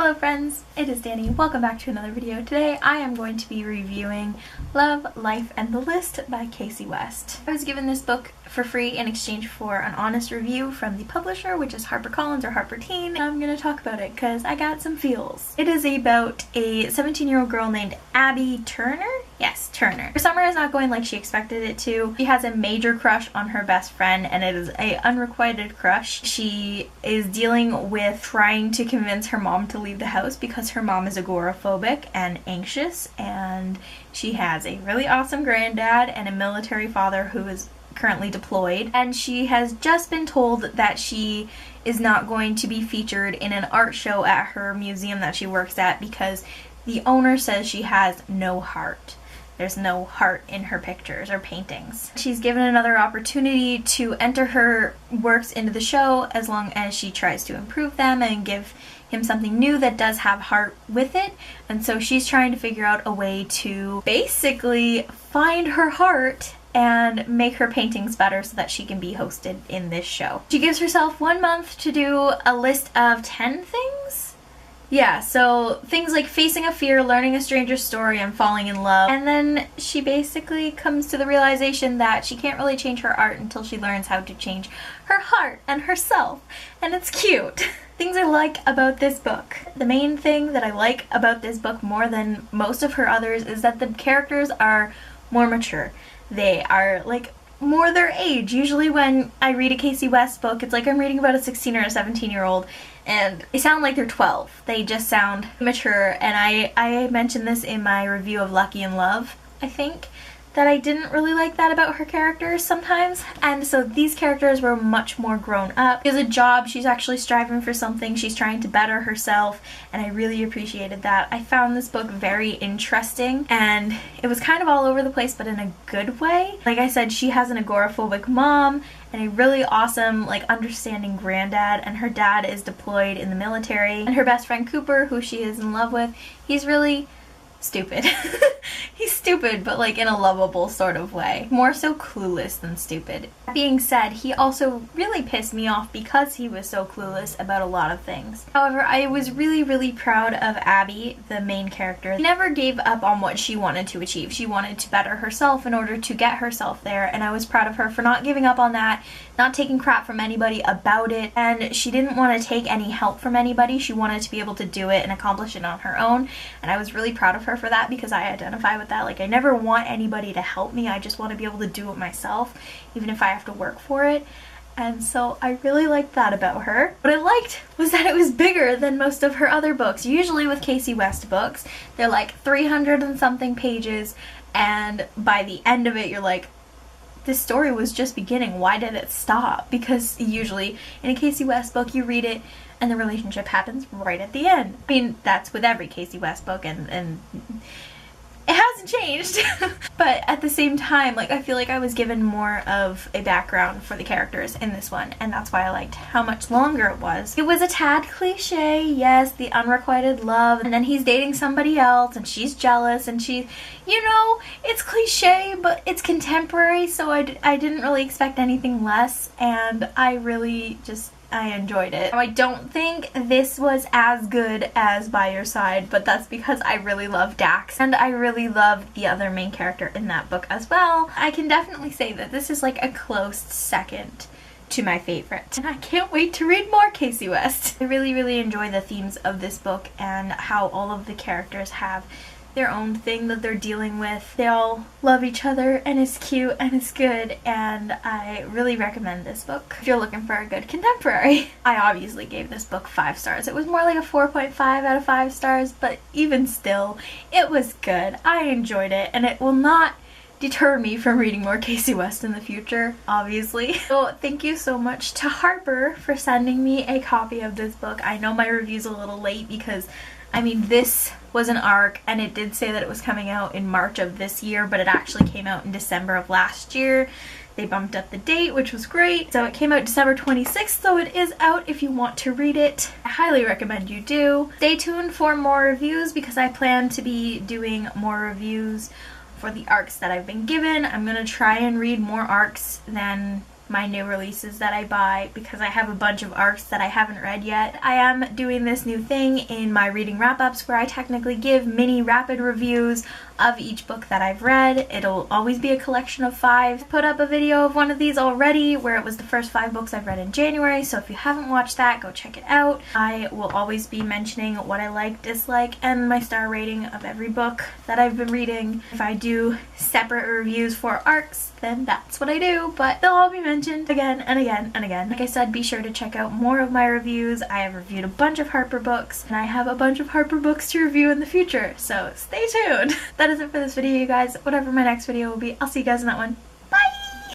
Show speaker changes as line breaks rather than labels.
Hello friends, it is Danny. Welcome back to another video. Today I am going to be reviewing Love, Life, and the List by Kasie West. I was given this book for free in exchange for an honest review from the publisher, which is HarperCollins or Harper Teen. I'm gonna talk about it because I got some feels. It is about a 17-year-old girl named Abby Turner? Yes, Turner. Her summer is not going like she expected it to. She has a major crush on her best friend, and it is an unrequited crush. She is dealing with trying to convince her mom to leave the house because her mom is agoraphobic and anxious, and she has a really awesome granddad and a military father who is currently deployed, and she has just been told that she is not going to be featured in an art show at her museum that she works at because the owner says she has no heart. There's no heart in her pictures or paintings. She's given another opportunity to enter her works into the show as long as she tries to improve them and give him something new that does have heart with it. And so she's trying to figure out a way to basically find her heart and make her paintings better so that she can be hosted in this show. She gives herself 1 month to do a list of 10 things. Yeah, so things like facing a fear, learning a stranger's story, and falling in love. And then she basically comes to the realization that she can't really change her art until she learns how to change her heart and herself. And it's cute. Things I like about this book. The main thing that I like about this book more than most of her others is that the characters are more mature. They are like more their age. Usually when I read a Kasie West book, it's like I'm reading about a 16 or a 17-year-old and they sound like they're 12. They just sound mature, and I mentioned this in my review of Lucky in Love, I think, that I didn't really like that about her characters sometimes. And so these characters were much more grown up. She has a job, she's actually striving for something, she's trying to better herself, and I really appreciated that. I found this book very interesting, and it was kind of all over the place, but in a good way. Like I said, she has an agoraphobic mom and a really awesome, like, understanding granddad, and her dad is deployed in the military. And her best friend Cooper, who she is in love with, he's really stupid. He's stupid, but like in a lovable sort of way. More so clueless than stupid. That being said, he also really pissed me off because he was so clueless about a lot of things. However, I was really proud of Abby, the main character. She never gave up on what she wanted to achieve. She wanted to better herself in order to get herself there, and I was proud of her for not giving up on that, not taking crap from anybody about it, and she didn't want to take any help from anybody. She wanted to be able to do it and accomplish it on her own, and I was really proud of her for that because I identify with that. Like, I never want anybody to help me. I just want to be able to do it myself, even if I have to work for it. And so I really liked that about her. What I liked was that it was bigger than most of her other books. Usually with Kasie West books, they're like 300 and something pages, and by the end of it you're like, this story was just beginning, why did it stop? Because usually in a Kasie West book you read it and the relationship happens right at the end. I mean, that's with every Kasie West book, and it hasn't changed. But at the same time, like, I feel like I was given more of a background for the characters in this one, and that's why I liked how much longer it was. It was a tad cliche, yes, the unrequited love, and then he's dating somebody else and she's jealous, and she, you know, it's cliche, but it's contemporary, so I didn't really expect anything less, and I enjoyed it. I don't think this was as good as By Your Side, but that's because I really love Dax, and I really love the other main character in that book as well. I can definitely say that this is like a close second to my favorite, and I can't wait to read more Kasie West. I really enjoy the themes of this book and how all of the characters have their own thing that they're dealing with. They all love each other, and it's cute and it's good, and I really recommend this book if you're looking for a good contemporary. I obviously gave this book 5 stars. It was more like a 4.5 out of 5 stars, but even still, it was good. I enjoyed it, and it will not deter me from reading more Kasie West in the future, obviously. So thank you so much to Harper for sending me a copy of this book. I know my review's a little late because, I mean, this was an arc, and it did say that it was coming out in March of this year, but it actually came out in December of last year. They bumped up the date, which was great. So it came out December 26th, so it is out if you want to read it. I highly recommend you do. Stay tuned for more reviews because I plan to be doing more reviews for the arcs that I've been given. I'm gonna try and read more arcs than my new releases that I buy because I have a bunch of arcs that I haven't read yet. I am doing this new thing in my reading wrap-ups where I technically give mini rapid reviews of each book that I've read. It'll always be a collection of 5. Put up a video of one of these already where it was the first 5 books I've read in January, so if you haven't watched that, go check it out. I will always be mentioning what I like, dislike, and my star rating of every book that I've been reading. If I do separate reviews for arcs, then that's what I do, but they'll all be mentioned again and again and again. Like I said, be sure to check out more of my reviews. I have reviewed a bunch of Harper books, and I have a bunch of Harper books to review in the future, so stay tuned. That is it for this video, you guys. Whatever my next video will be, I'll see you guys in that one.